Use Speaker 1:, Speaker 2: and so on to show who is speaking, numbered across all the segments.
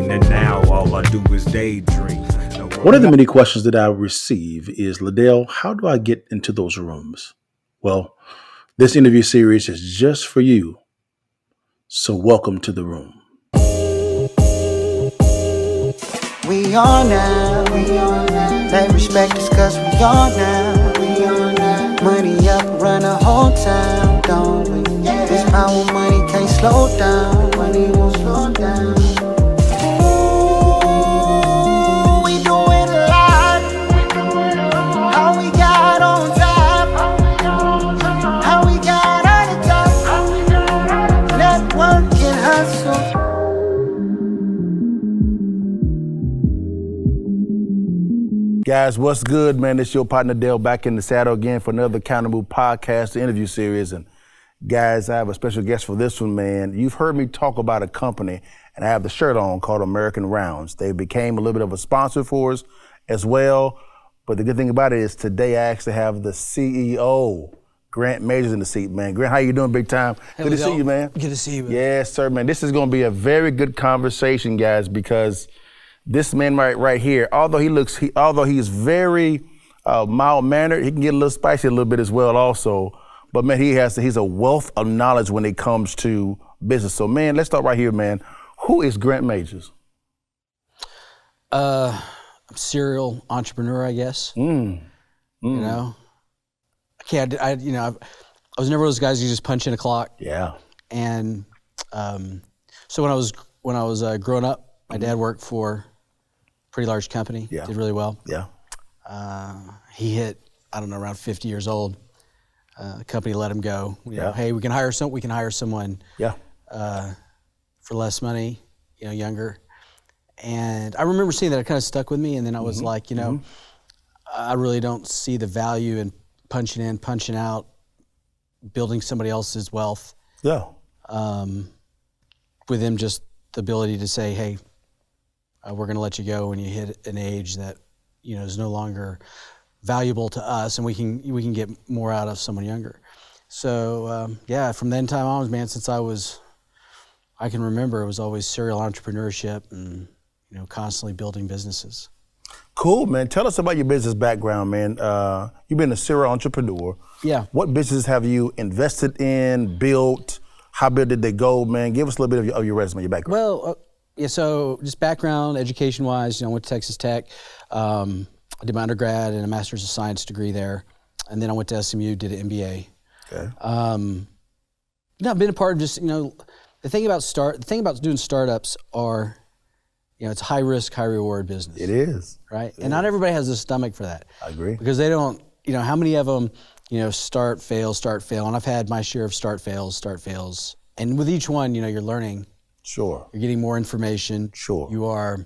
Speaker 1: And now all I do is daydream.
Speaker 2: One of the many questions that I receive is, LaDale, how do I get into those rooms? Well, this interview series is just for you. So welcome to the room.
Speaker 3: We on now. They respect us cause we on now. Money up, run the whole town, don't we? This power money can't slow down. Money won't slow down.
Speaker 2: Guys, what's good, man? It's your partner Dale back in the saddle again for another Countermove podcast, the interview series. And guys, I have a special guest for this one, man. You've heard me talk about a company, and I have the shirt on called American Rounds. They became a little bit of a sponsor for us as well. But the good thing about it is today I actually have the CEO, Grant Majors, in the seat, man. Grant, how you doing, big time?
Speaker 4: Hey,
Speaker 2: good to see you, man.
Speaker 4: Good to see you, man.
Speaker 2: Yes, sir, man. This is going to be a very good conversation, guys, because this man right here, although he is very mild-mannered, he can get a little spicy a little bit as well also. But man, he's a wealth of knowledge when it comes to business. So man, let's start right here, man. Who is Grant Majors?
Speaker 4: I'm a serial entrepreneur, I guess. You know, I was never one of those guys who just punch in a clock.
Speaker 2: Yeah.
Speaker 4: And so when I was growing up, my dad worked for pretty large company, did really well.
Speaker 2: Yeah.
Speaker 4: He hit, I don't know, around 50 years old. The company let him go. You know, hey, we can hire someone for less money, younger. And I remember seeing that. It kind of stuck with me. And then I was like, I really don't see the value in punching in, punching out, building somebody else's wealth.
Speaker 2: Yeah.
Speaker 4: Within just the ability to say, hey, we're going to let you go when you hit an age that is no longer valuable to us, and we can get more out of someone younger. So from then time on, man, since I can remember, it was always serial entrepreneurship and constantly building businesses.
Speaker 2: Cool, man. Tell us about your business background, man. You've been a serial entrepreneur.
Speaker 4: Yeah.
Speaker 2: What businesses have you invested in, built? How big did they go, man? Give us a little bit of your resume, your background.
Speaker 4: Well, so just background, education-wise, I went to Texas Tech. I did my undergrad and a master's of science degree there. And then I went to SMU, did an MBA.
Speaker 2: Okay.
Speaker 4: I've been a part of just, the thing about doing startups are, it's high risk, high reward business.
Speaker 2: It is.
Speaker 4: Right? And not everybody has the stomach for that.
Speaker 2: I agree.
Speaker 4: Because they don't, how many of them, start, fail. And I've had my share of start, fails. And with each one, you're learning.
Speaker 2: Sure.
Speaker 4: You're getting more information.
Speaker 2: Sure.
Speaker 4: You're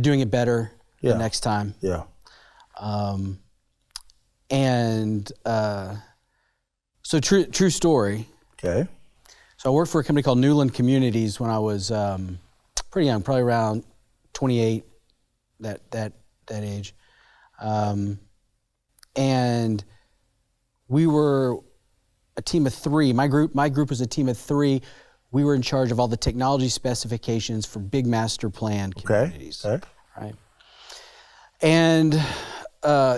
Speaker 4: doing it better the next time.
Speaker 2: Yeah.
Speaker 4: So true story.
Speaker 2: Okay.
Speaker 4: So I worked for a company called Newland Communities when I was pretty young, probably around 28, that age. And we were a team of three. My group was a team of three. We were in charge of all the technology specifications for big master plan communities.
Speaker 2: Okay.
Speaker 4: Right. And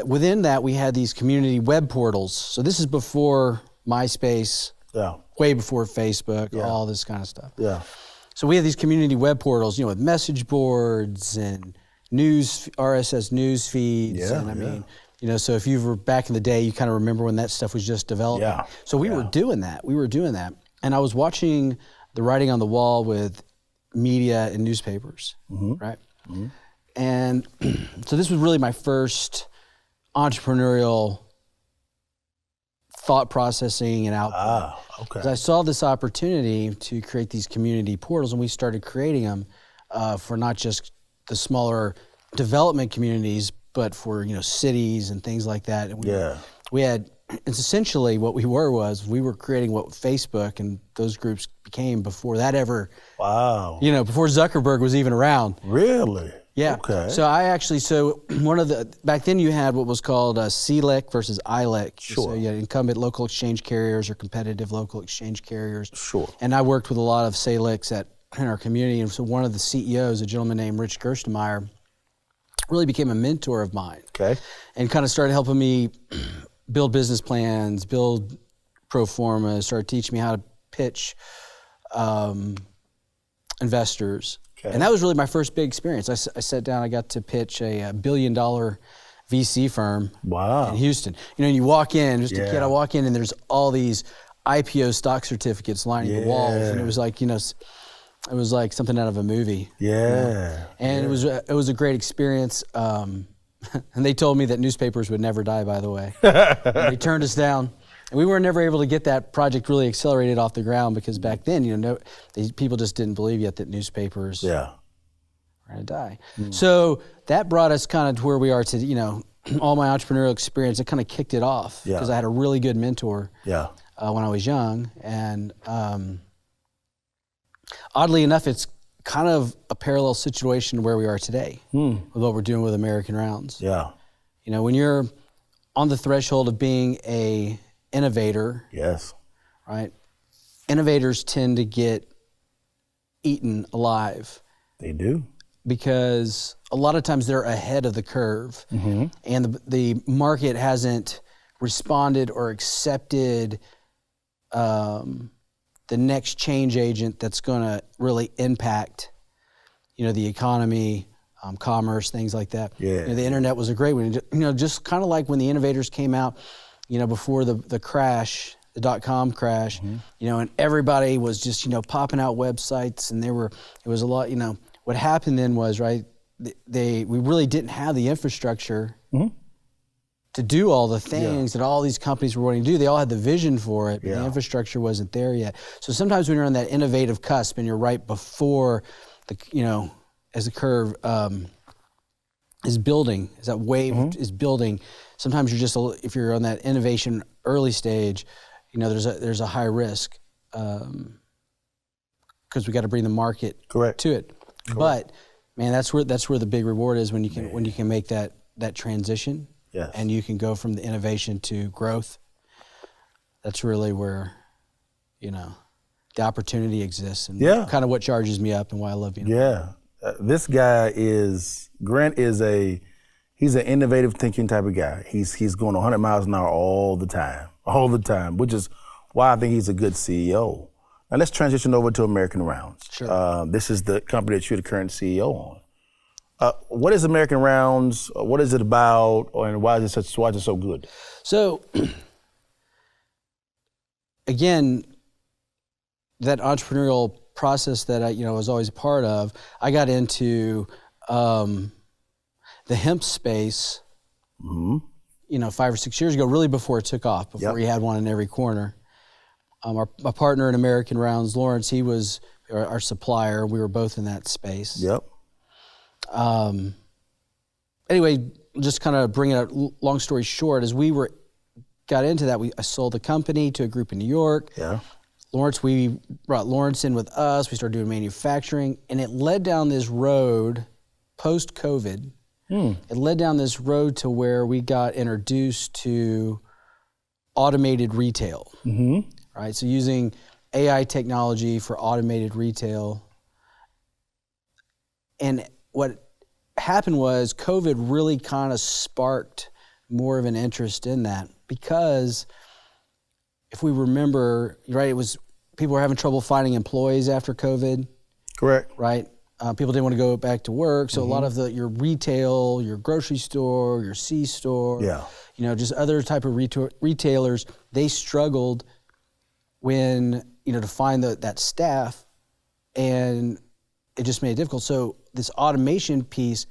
Speaker 4: within that, we had these community web portals. So this is before MySpace, way before Facebook, all this kind of stuff.
Speaker 2: Yeah.
Speaker 4: So we had these community web portals, with message boards and RSS news feeds.
Speaker 2: Yeah,
Speaker 4: and I mean, you know, so if you were back in the day, you kind of remember when that stuff was just developing.
Speaker 2: Yeah.
Speaker 4: So we were doing that. And I was watching the writing on the wall with media and newspapers, right? Mm-hmm. And so this was really my first entrepreneurial thought processing and output.
Speaker 2: Ah, okay.
Speaker 4: 'Cause I saw this opportunity to create these community portals, and we started creating them for not just the smaller development communities, but for, you know, cities and things like that. And we had, it's essentially what we were creating what Facebook and those groups became before that ever.
Speaker 2: Wow.
Speaker 4: You know, before Zuckerberg was even around.
Speaker 2: Really?
Speaker 4: Yeah.
Speaker 2: Okay.
Speaker 4: So one of the, back then you had what was called CLEC versus ILEC.
Speaker 2: Sure.
Speaker 4: So you had incumbent local exchange carriers or competitive local exchange carriers.
Speaker 2: Sure.
Speaker 4: And I worked with a lot of CLECs in our community. And so one of the CEOs, a gentleman named Rich Gerstenmaier, really became a mentor of mine.
Speaker 2: Okay.
Speaker 4: And kind of started helping me build business plans, build pro formas, started teaching me how to pitch investors. Okay. And that was really my first big experience. I sat down, I got to pitch a $1 billion VC firm in Houston. You know, and you walk in, just a kid, I walk in and there's all these IPO stock certificate lining the walls. And it was like, you know, it was like something out of a movie.
Speaker 2: Yeah.
Speaker 4: You know? And it was a great experience. And they told me that newspapers would never die, by the way. They turned us down. And we were never able to get that project really accelerated off the ground because back then, you know, people just didn't believe yet that newspapers were going to die. So that brought us kind of to where we are today. You know, all my entrepreneurial experience, it kind of kicked it off because I had a really good mentor when I was young. And oddly enough, it's kind of a parallel situation to where we are today with what we're doing with American Rounds.
Speaker 2: Yeah.
Speaker 4: You know, when you're on the threshold of being a innovator, right? Innovators tend to get eaten alive.
Speaker 2: They do.
Speaker 4: Because a lot of times they're ahead of the curve, and the market hasn't responded or accepted the next change agent that's going to really impact, you know, the economy, commerce, things like that.
Speaker 2: Yeah.
Speaker 4: You know, the internet was a great one. You know, just kind of like when the innovators came out, you know, before the crash, the .com crash, you know, and everybody was just, you know, popping out websites, and it was a lot, you know, what happened then was, right, we really didn't have the infrastructure to do all the things that all these companies were wanting to do. They all had the vision for it, but the infrastructure wasn't there yet. So sometimes when you're on that innovative cusp and you're right before the, you know, as the curve is building, as that wave is building, sometimes you're just, if you're on that innovation early stage, you know, there's a high risk because we got to bring the market to it. But man, that's where the big reward is when you can make that transition, and you can go from the innovation to growth. That's really where, you know, the opportunity exists, and kind of what charges me up and why I love being.
Speaker 2: This guy Grant he's an innovative thinking type of guy. He's going 100 miles an hour all the time, which is why I think he's a good CEO. Now let's transition over to American Rounds.
Speaker 4: Sure.
Speaker 2: This is the company that you're the current CEO on. What is American Rounds? What is it about? And why is it so good?
Speaker 4: So, again, that entrepreneurial process that I was always a part of, I got into the hemp space, 5 or 6 years ago, really before it took off, before we had one in every corner. My partner in American Rounds, Lawrence, he was our supplier. We were both in that space. Anyway, just kind of bringing it, long story short, as we got into that, I sold the company to a group in New York. We brought Lawrence in with us. We started doing manufacturing, and it led down this road post-COVID. It led down this road to where we got introduced to automated retail. Right, so using AI technology for automated retail. And what happened was COVID really kind of sparked more of an interest in that, because if we remember, right, people were having trouble finding employees after COVID.
Speaker 2: Correct.
Speaker 4: Right? People didn't want to go back to work, so a lot of your retail, your grocery store, your C-store, just other type of retailers, they struggled when, to find that staff, and it just made it difficult. So this automation piece,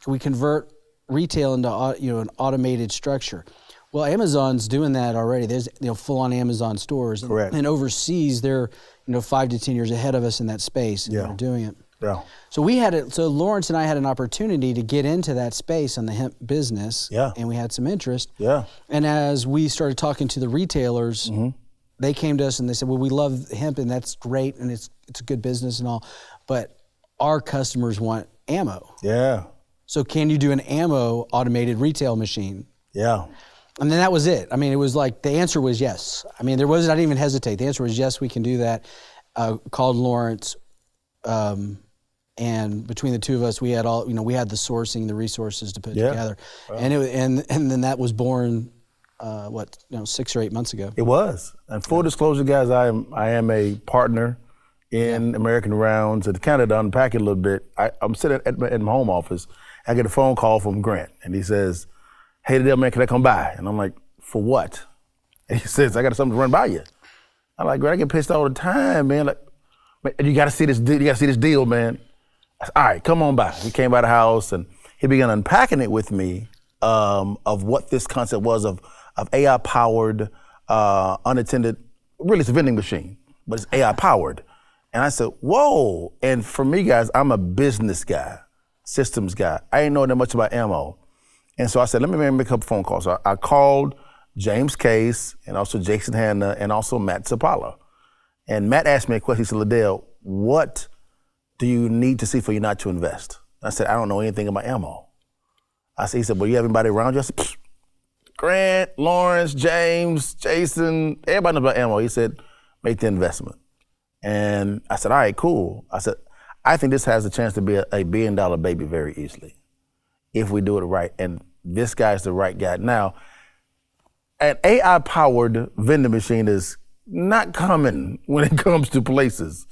Speaker 4: can we convert retail into an automated structure? Well, Amazon's doing that already. There's full-on Amazon stores.
Speaker 2: Correct.
Speaker 4: And overseas, they're 5 to 10 years ahead of us in that space. And they're doing it.
Speaker 2: Yeah.
Speaker 4: So so Lawrence and I had an opportunity to get into that space on the hemp business.
Speaker 2: Yeah.
Speaker 4: And we had some interest.
Speaker 2: Yeah.
Speaker 4: And as we started talking to the retailers, they came to us and they said, well, we love hemp and that's great and it's a good business and all, but our customers want ammo.
Speaker 2: Yeah.
Speaker 4: So can you do an ammo automated retail machine?
Speaker 2: Yeah.
Speaker 4: And then that was it. I mean, it was like, the answer was yes. I mean, I didn't even hesitate. The answer was yes, we can do that. Called Lawrence, and between the two of us, we had we had the sourcing, the resources to put together. Wow. And then that was born, 6 or 8 months ago.
Speaker 2: It was. And full disclosure, guys, I am a partner in American Rounds. And kind of to unpack it a little bit, I'm sitting at my home office. I get a phone call from Grant, and he says, "Hey, LaDale, man, can I come by?" And I'm like, "For what?" And he says, "I got something to run by you." I'm like, "Grant, I get pissed all the time, man. Like, man, you got to see this. You got to see this deal, man." I said, "All right, come on by." He came by the house, and he began unpacking it with me of what this concept was of AI-powered, unattended. Really, it's a vending machine, but it's AI-powered. And I said, "Whoa!" And for me, guys, I'm a business guy, systems guy. I ain't know that much about ammo. And so I said, let me make a couple phone calls. So I called James Case and also Jason Hanna and also Matt Zapala. And Matt asked me a question. He said, "LaDale, what do you need to see for you not to invest?" I said, "I don't know anything about ammo." He said, "Well, you have anybody around you?" I said, "Grant, Lawrence, James, Jason, everybody knows about ammo." He said, "Make the investment." And I said, "All right, cool." I said, "I think this has a chance to be a $1 billion baby very easily if we do it right." And this guy's the right guy. Now, an AI-powered vending machine is not common when it comes to places.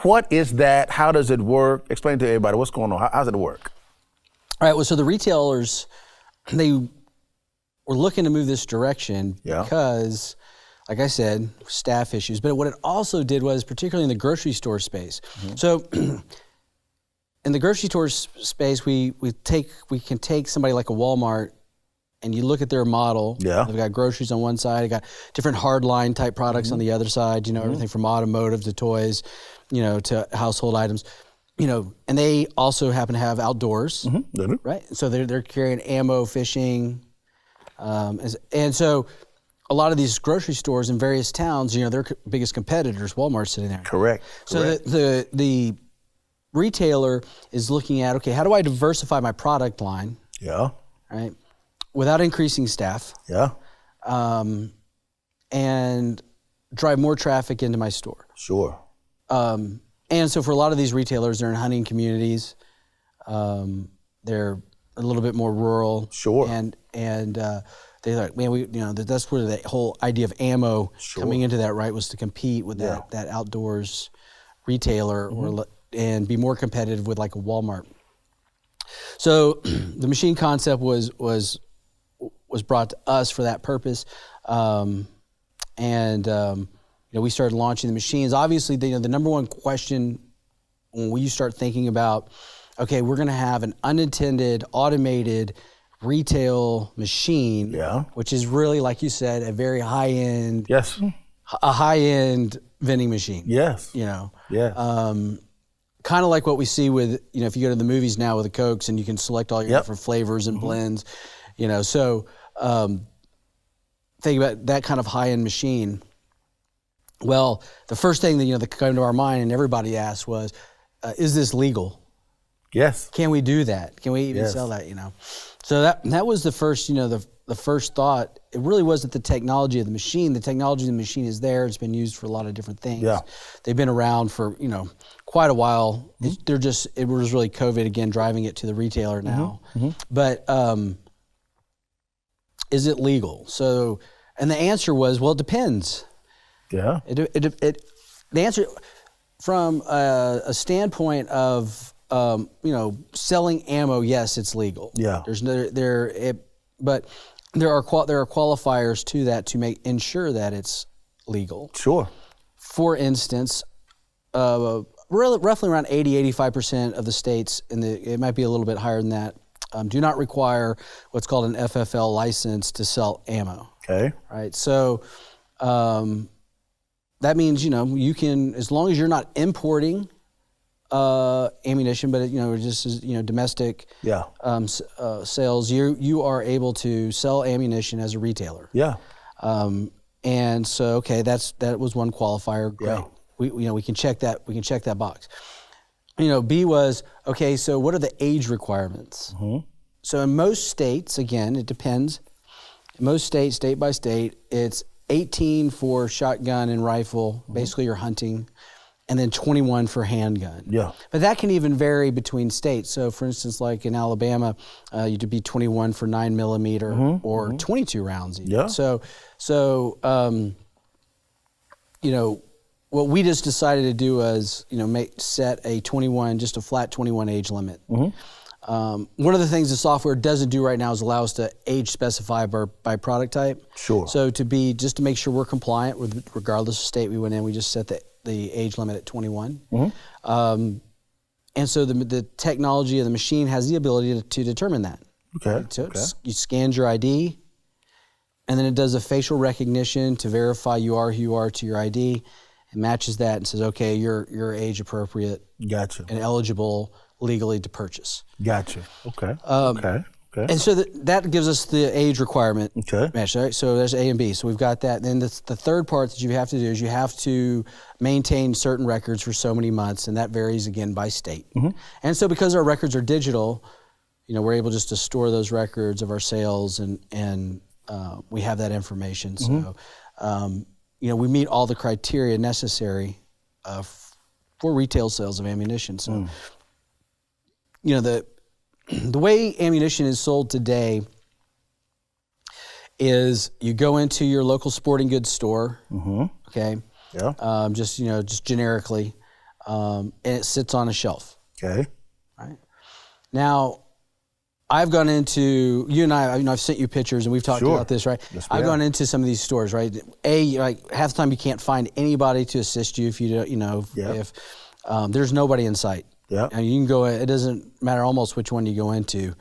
Speaker 2: What is that? How does it work? Explain to everybody what's going on. How does it work?
Speaker 4: All right, well, so the retailers, they were looking to move this direction because, like I said, staff issues. But what it also did was, particularly in the grocery store space. So in the grocery store space, we can take somebody like a Walmart, and you look at their model. Yeah. They've got groceries on one side, they got different hardline type products on the other side, everything from automotive to toys, to household items, and they also happen to have outdoors, right? So they're carrying ammo, fishing, and so a lot of these grocery stores in various towns, their biggest competitors, Walmart's sitting there.
Speaker 2: Correct.
Speaker 4: So the retailer is looking at, okay, how do I diversify my product line?
Speaker 2: Yeah.
Speaker 4: Right. Without increasing staff.
Speaker 2: Yeah.
Speaker 4: And drive more traffic into my store.
Speaker 2: Sure.
Speaker 4: And so for a lot of these retailers, they're in hunting communities. They're a little bit more rural.
Speaker 2: Sure.
Speaker 4: And they're like, man, that's where the whole idea of ammo coming into that, right, was to compete with that outdoors retailer and be more competitive with like a Walmart. So the machine concept was brought to us for that purpose, we started launching the machines. Obviously, the number one question when you start thinking about, okay, we're going to have an unattended, automated retail machine, which is really, like you said, a very high-end, a high-end vending machine.
Speaker 2: Yes.
Speaker 4: Kind of like what we see with, if you go to the movies now with the Cokes and you can select all your different flavors and blends, so think about that kind of high-end machine. Well, the first thing that came to our mind and everybody asked was, is this legal?
Speaker 2: Yes.
Speaker 4: Can we do that? Can we even sell that? So that was the first, the first thought. It really wasn't the technology of the machine. The technology of the machine is there. It's been used for a lot of different things. Yeah. They've been around for quite a while. It was really COVID again driving it to the retailer now. But is it legal? So, and the answer was, well, it depends. Yeah. The answer from a standpoint of selling ammo, yes, it's legal.
Speaker 2: Yeah.
Speaker 4: But there are qualifiers to that to ensure that it's legal.
Speaker 2: Sure.
Speaker 4: For instance, roughly around 85% of the states, it might be a little bit higher than that, do not require what's called an FFL license to sell ammo.
Speaker 2: Okay.
Speaker 4: Right. So that means you can, as long as you're not importing ammunition, but just as domestic sales, you are able to sell ammunition as a retailer.
Speaker 2: Yeah.
Speaker 4: And so that was one qualifier. Great. Yeah. We can check that. We can check that box. B was okay. So what are the age requirements? Mm-hmm. So in most states, again, it depends. In most states, state by state, it's 18 for shotgun and rifle. Mm-hmm. Basically, you're hunting. And then 21 for handgun. Yeah. But that can even vary between states. So for instance, like in Alabama, you'd be 21 for 9mm or 22 rounds even. Yeah. So what we just decided to do was, set a 21, just a flat 21 age limit. Mm-hmm. One of the things the software doesn't do right now is allow us to age specify by product type. Sure. So just to make sure we're compliant with regardless of state we went in, we just set the age limit at 21. Mm-hmm. And so the technology of the machine has the ability to determine that. Okay. So you scan your ID, and then it does a facial recognition to verify you are who you are to your ID. It matches that and says, okay, you're age appropriate. Gotcha. And eligible legally to purchase. Gotcha. Okay. Okay. And so that gives us the age requirement match, right? So there's A and B. So we've got that. Then the third part that you have to do is you have to maintain certain records for so many months, and that varies again by state. Mm-hmm. And so because our records are digital, we're able just to store those records of our sales, and we have that information. Mm-hmm. So we meet all the criteria necessary for retail sales of ammunition. So the way ammunition is sold today is you go into your local sporting goods store, okay? Yeah. Just generically, and it sits on a shelf. Okay. Right. Now, I've gone into, you and I've sent you pictures and we've talked about this, right? Yes, I've gone into some of these stores, right? Half the time you can't find anybody to assist you if you don't, if there's nobody in sight. Yeah, and you can go. It doesn't matter almost which one you go into,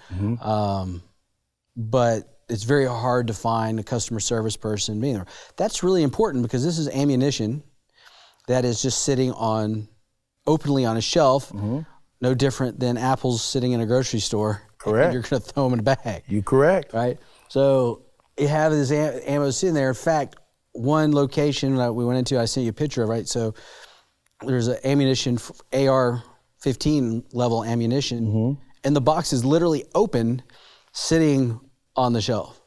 Speaker 4: but it's very hard to find a customer service person being there. That's really important because this is ammunition that is just sitting openly on a shelf, no different than apples sitting in a grocery store. Correct. You're going to throw them in a bag. You correct. Right. So you have this ammo sitting there. In fact, one location that we went into, I sent you a picture of. Right. So there's an ammunition AR-15 level ammunition, and the box is literally open, sitting on the shelf.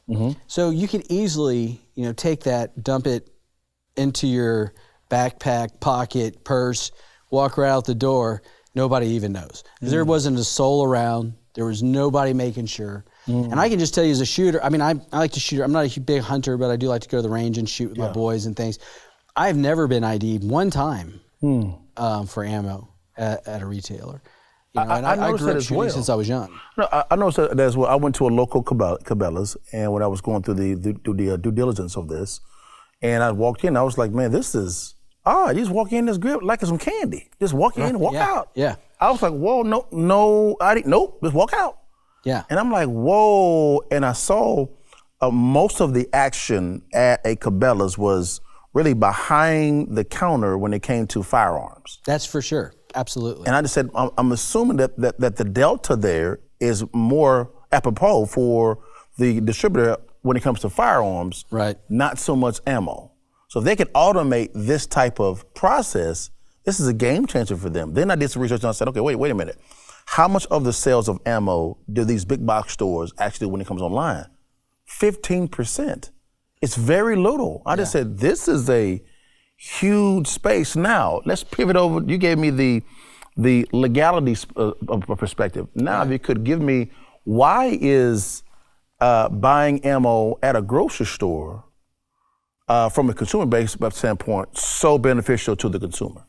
Speaker 4: So you can easily, take that, dump it into your backpack, pocket, purse, walk right out the door. Nobody even knows. There wasn't a soul around. There was nobody making sure. And I can just tell you as a shooter, I like to shoot. I'm not a big hunter, but I do like to go to the range and shoot with my boys and things. I've never been ID'd one time for ammo at a retailer. I grew up shooting since I was young.
Speaker 2: No, I noticed that as well. I went to a local Cabela's, and when I was going through the due diligence of this, and I walked in, I was like, man, this is odd. You just walk in, this grip like it's some candy. Just walk in and walk out. Yeah. I was like, whoa, nope, just walk out. Yeah. And I'm like, whoa. And I saw most of the action at a Cabela's was really behind the counter when it came to firearms.
Speaker 4: That's for sure. Absolutely.
Speaker 2: And I just said, I'm assuming that the delta there is more apropos for the distributor when it comes to firearms, right? Not so much ammo. So if they could automate this type of process, this is a game changer for them. Then I did some research and I said, okay, wait a minute. How much of the sales of ammo do these big box stores actually do when it comes online? 15%. It's very little. I just said, this is a huge space. Now, let's pivot over. You gave me the legality perspective. Now, if you could give me, why is buying ammo at a grocery store from a consumer-based standpoint so beneficial to the consumer?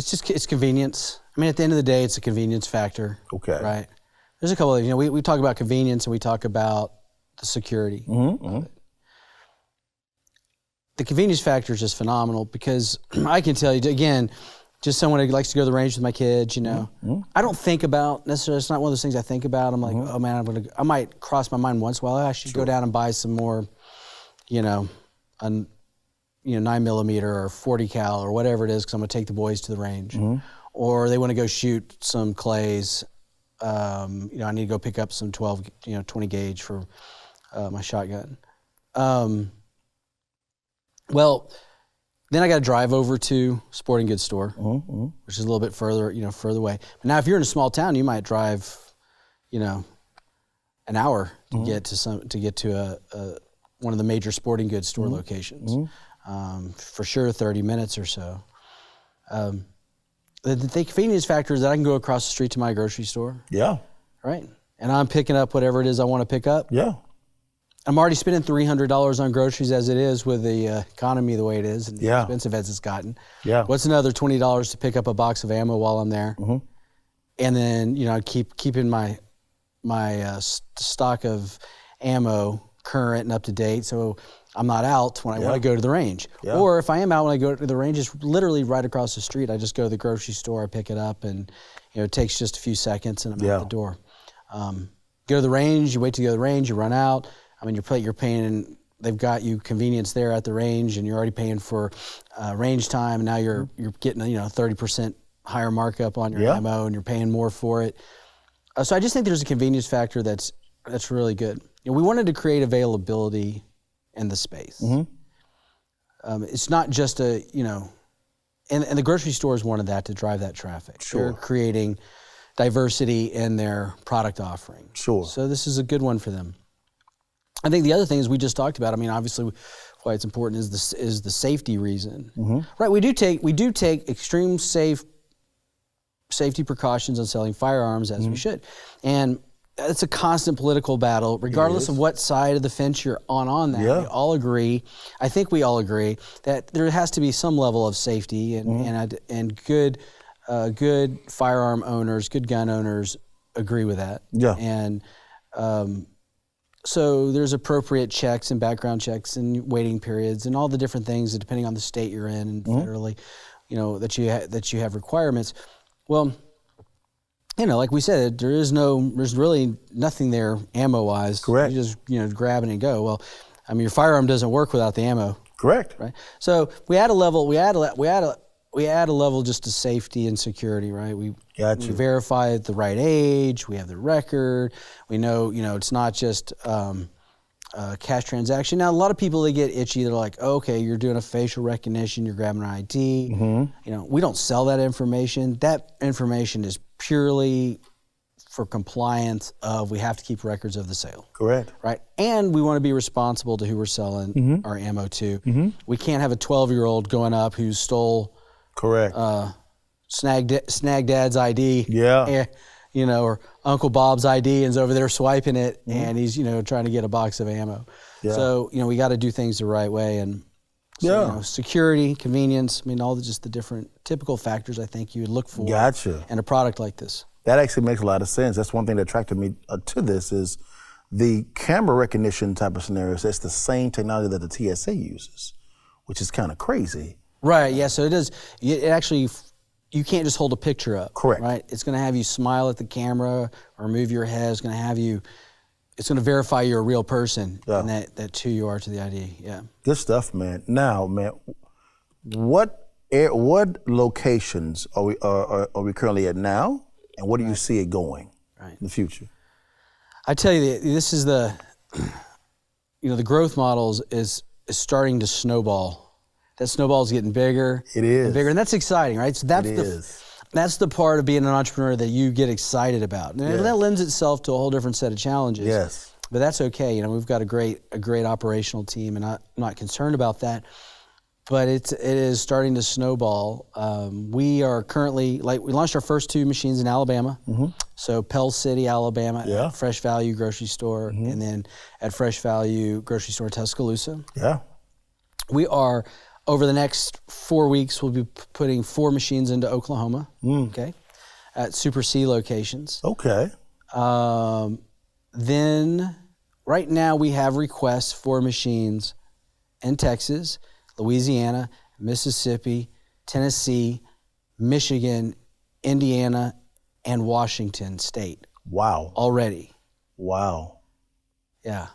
Speaker 4: it's convenience. I mean, at the end of the day, it's a convenience factor.
Speaker 2: Okay.
Speaker 4: Right. There's a couple of, we talk about convenience and we talk about the security. The convenience factor is just phenomenal because I can tell you, again, just someone who likes to go to the range with my kids, I don't think about necessarily, it's not one of those things I think about. I'm like, oh man, I might cross my mind once in a while, I should go down and buy some more, 9mm or 40 cal or whatever it is because I'm gonna take the boys to the range. Or they wanna go shoot some clays. I need to go pick up some 20 gauge for my shotgun. Well, then I got to drive over to sporting goods store, which is a little bit further away. But now, if you're in a small town, you might drive, an hour to get to one of the major sporting goods store locations. For sure, 30 minutes or so. The convenience factor is that I can go across the street to my grocery store. Yeah. Right. And I'm picking up whatever it is I want to pick up. Yeah. I'm already spending $300 on groceries as it is with the economy the way it is and the expensive as it's gotten. Yeah. What's another $20 to pick up a box of ammo while I'm there? And then, keeping my stock of ammo current and up to date so I'm not out when I want to go to the range. Or if I am out when I go to the range, it's literally right across the street. I just go to the grocery store, I pick it up, and it takes just a few seconds and I'm out the door. Go to the range, you wait to go to the range, you run out. I mean, you're paying, they've got you convenience there at the range and you're already paying for range time. And now you're getting, 30% higher markup on your ammo and you're paying more for it. So I just think there's a convenience factor that's really good. We wanted to create availability in the space. It's not just and the grocery stores wanted that to drive that traffic. Sure. They're creating diversity in their product offering. Sure. So this is a good one for them. I think the other thing is we just talked about. I mean, obviously, why it's important is the safety reason, right? We do take extreme safety precautions on selling firearms as we should, and it's a constant political battle, regardless of what side of the fence you're on that. We all agree. I think we all agree that there has to be some level of safety, and good firearm owners, good gun owners agree with that. Yeah, and so there's appropriate checks and background checks and waiting periods and all the different things depending on the state you're in and federally, that you have requirements. Well, like we said, there's really nothing there ammo-wise. Correct. You just grab it and go. Well, I mean, your firearm doesn't work without the ammo. Correct. Right. So we add a level. We add a level just to safety and security, right? We verify the right age. We have the record. We know, it's not just cash transaction. Now, a lot of people, they get itchy. They're like, oh, okay, you're doing a facial recognition. You're grabbing an ID. We don't sell that information. That information is purely for compliance we have to keep records of the sale. Correct. Right. And we want to be responsible to who we're selling our ammo to. We can't have a 12-year-old going up who stole snag dad's ID. Or Uncle Bob's ID and is over there swiping it and he's, trying to get a box of ammo. So, we got to do things the right way. And so, security, convenience, all the different typical factors I think you would look for in a product like this. That actually makes a lot of sense. That's one thing that attracted me to this is the camera recognition type of scenarios. That's the same technology that the TSA uses, which is kind of crazy. Right, yeah, so it is. It actually, you can't just hold a picture up. Correct. Right? It's going to have you smile at the camera or move your head. It's going to verify you're a real person and that's who you are to the ID. Yeah. Good stuff, man. Now, man, what locations are we currently at now, and what do you see it going in the future? I tell you, this is the growth models is starting to snowball. That snowball is getting bigger. It is. And bigger, and that's exciting, right? So that's the part of being an entrepreneur that you get excited about. And that lends itself to a whole different set of challenges. Yes. But that's okay. We've got a great operational team, and I'm not concerned about that. But it is starting to snowball. We are currently, we launched our first 2 machines in Alabama. So Pell City, Alabama, at Fresh Value Grocery Store, and then at Fresh Value Grocery Store in Tuscaloosa. Yeah. We are Over the next 4 weeks, we'll be putting 4 machines into Oklahoma, okay, at Super C locations.
Speaker 2: Okay.
Speaker 4: Then, right now, we have requests for machines in Texas, Louisiana, Mississippi, Tennessee, Michigan, Indiana, and Washington State.
Speaker 2: Wow.
Speaker 4: Already.
Speaker 2: Wow.
Speaker 4: Yeah.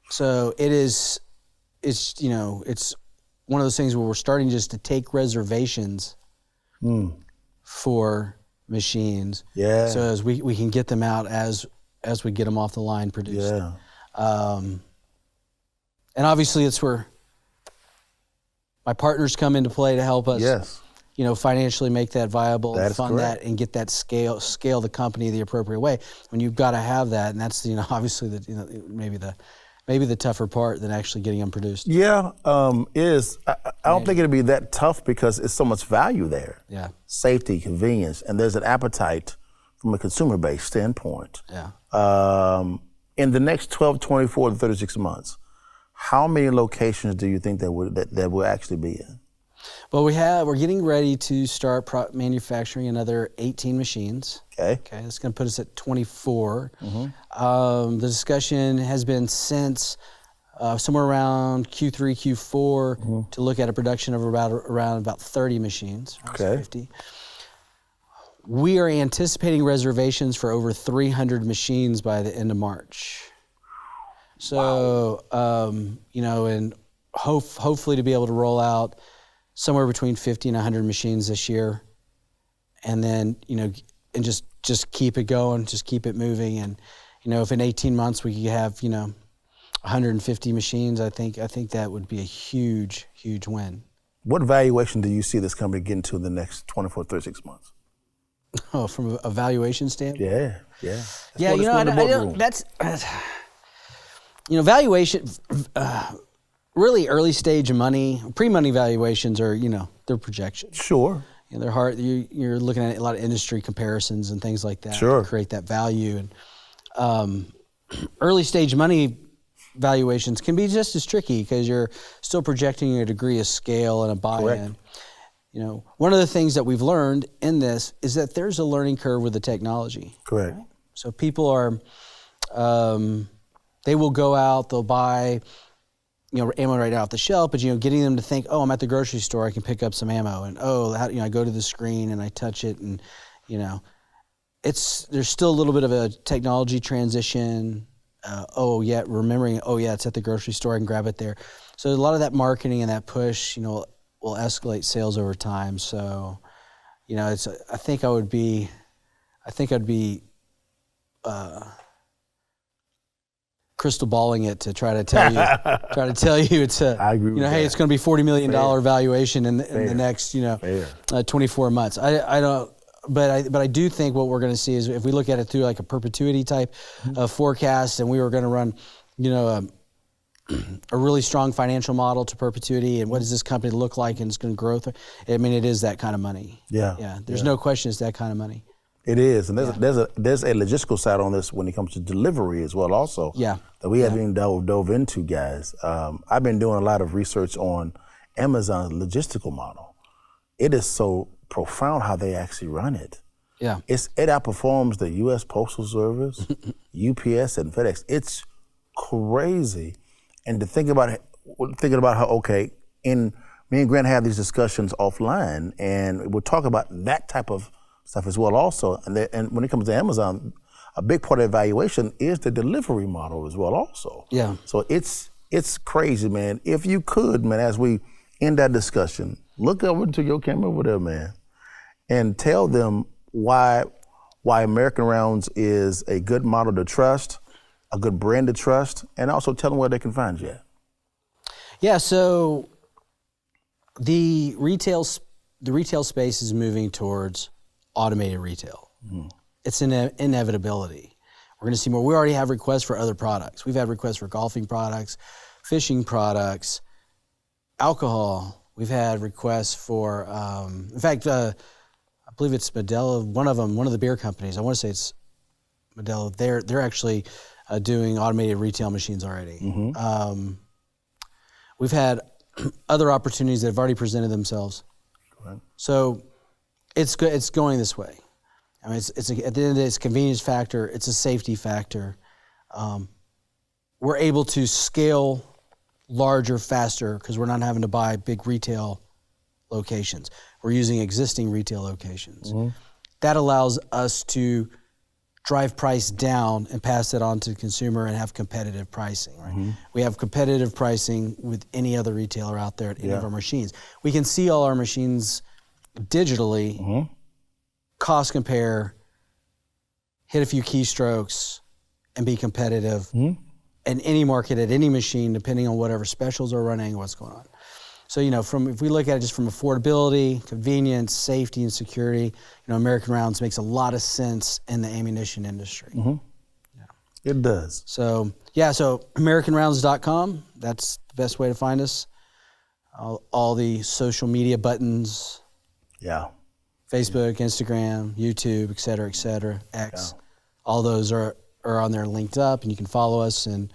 Speaker 4: So it's one of those things where we're starting just to take reservations for machines.
Speaker 2: Yeah.
Speaker 4: So as we can get them out as we get them off the line produced.
Speaker 2: Yeah.
Speaker 4: And obviously it's where my partners come into play to help us.
Speaker 2: Yes.
Speaker 4: Financially make that viable,
Speaker 2: That is
Speaker 4: fund
Speaker 2: correct.
Speaker 4: that, and get that scale the company the appropriate way. When you've got to have that, and that's obviously maybe the tougher part than actually getting them produced.
Speaker 2: Yeah, I don't think it'll be that tough because it's so much value there.
Speaker 4: Yeah.
Speaker 2: Safety, convenience, and there's an appetite from a consumer-based standpoint.
Speaker 4: Yeah.
Speaker 2: In the next 12, 24 to 36 months, how many locations do you think that will actually be in?
Speaker 4: Well, we're getting ready to start manufacturing another 18 machines.
Speaker 2: Okay.
Speaker 4: Okay, that's going to put us at 24. The discussion has been since somewhere around Q3, Q4 to look at a production of around about 30 machines.
Speaker 2: Okay.
Speaker 4: 50. We are anticipating reservations for over 300 machines by the end of March. So, and hopefully to be able to roll out somewhere between 50 and 100 machines this year, and then and just keep it going, just keep it moving, and if in 18 months we could have 150 machines, I think that would be a huge win.
Speaker 2: What valuation do you see this company getting to in the next 24, 36 months?
Speaker 4: Oh, from a valuation standpoint.
Speaker 2: Yeah.
Speaker 4: That's valuation. Really early stage money, pre-money valuations are, they're projections.
Speaker 2: Sure.
Speaker 4: They're hard. You're looking at a lot of industry comparisons and things like that
Speaker 2: Sure.
Speaker 4: to create that value. And early stage money valuations can be just as tricky because you're still projecting a degree of scale and a buy-in.
Speaker 2: Correct.
Speaker 4: One of the things that we've learned in this is that there's a learning curve with the technology.
Speaker 2: Correct.
Speaker 4: So people are, they will go out, they'll buy ammo right now off the shelf, but getting them to think, oh, I'm at the grocery store, I can pick up some ammo, and I go to the screen and I touch it, and there's still a little bit of a technology transition. Remembering, it's at the grocery store, I can grab it there. So a lot of that marketing and that push, will escalate sales over time. So, I think I'd be crystal balling it to try to tell you it's
Speaker 2: I agree with that.
Speaker 4: it's going to be $40 million valuation in the next 24 months. I don't, but I do think what we're going to see is if we look at it through like a perpetuity type of forecast, and we were going to run a really strong financial model to perpetuity, and what does this company look like, and it's going to grow. It is that kind of money. Yeah. There's no question it's that kind of money.
Speaker 2: It is, and there's a logistical side on this when it comes to delivery as well. Also, that we haven't even dove into, guys. I've been doing a lot of research on Amazon's logistical model. It is so profound how they actually run it.
Speaker 4: Yeah,
Speaker 2: it outperforms the U.S. Postal Service, UPS, and FedEx. It's crazy, and to thinking about how me and Grant have these discussions offline, and we'll talk about that type of stuff as well also. And when it comes to Amazon, a big part of the evaluation is the delivery model as well also. Yeah. So it's crazy, man. If you could, man, as we end that discussion, look over to your camera over there, man, and tell them why American Rounds is a good model to trust, a good brand to trust, and also tell them where they can find you at.
Speaker 4: Yeah, so the retail space is moving towards automated retail. It's an inevitability. We're going to see more. We already have requests for other products. We've had requests for golfing products, fishing products, alcohol. We've had requests for, in fact, I believe it's Modelo, one of the beer companies. I want to say it's Modelo. They're actually doing automated retail machines already. We've had other opportunities that have already presented themselves.
Speaker 2: Right.
Speaker 4: So it's going this way. I mean, at the end of the day, it's a convenience factor. It's a safety factor. We're able to scale larger, faster, because we're not having to buy big retail locations. We're using existing retail locations. Mm-hmm. That allows us to drive price down and pass it on to the consumer and have competitive pricing. Right? Mm-hmm. We have competitive pricing with any other retailer out there at any of our machines. We can see all our machines digitally, cost compare, hit a few keystrokes, and be competitive in any market at any machine, depending on whatever specials are running, what's going on. So, if we look at it just from affordability, convenience, safety, and security, American Rounds makes a lot of sense in the ammunition industry. Mm-hmm. Yeah.
Speaker 2: It does.
Speaker 4: So AmericanRounds.com, that's the best way to find us. All the social media buttons.
Speaker 2: Yeah.
Speaker 4: Facebook, Instagram, YouTube, et cetera, X. Yeah. All those are on there linked up, and you can follow us. And,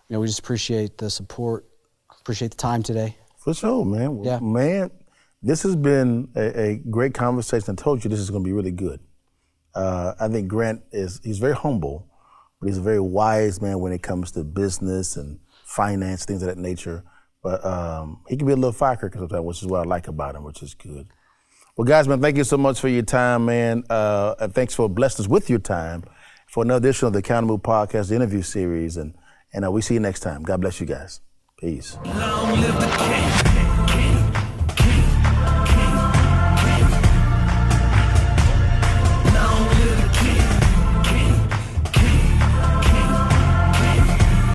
Speaker 4: we just appreciate the support, appreciate the time today.
Speaker 2: For sure, man.
Speaker 4: Yeah.
Speaker 2: Man, this has been a great conversation. I told you this is going to be really good. I think Grant he's very humble, but he's a very wise man when it comes to business and finance, things of that nature. But he can be a little firecracker sometimes, which is what I like about him, which is good. Well, guys, man, thank you so much for your time, man. And thanks for blessing us with your time for another edition of the Countermove Podcast, the interview series. And we see you next time. God bless you guys. Peace.
Speaker 1: Long live the king.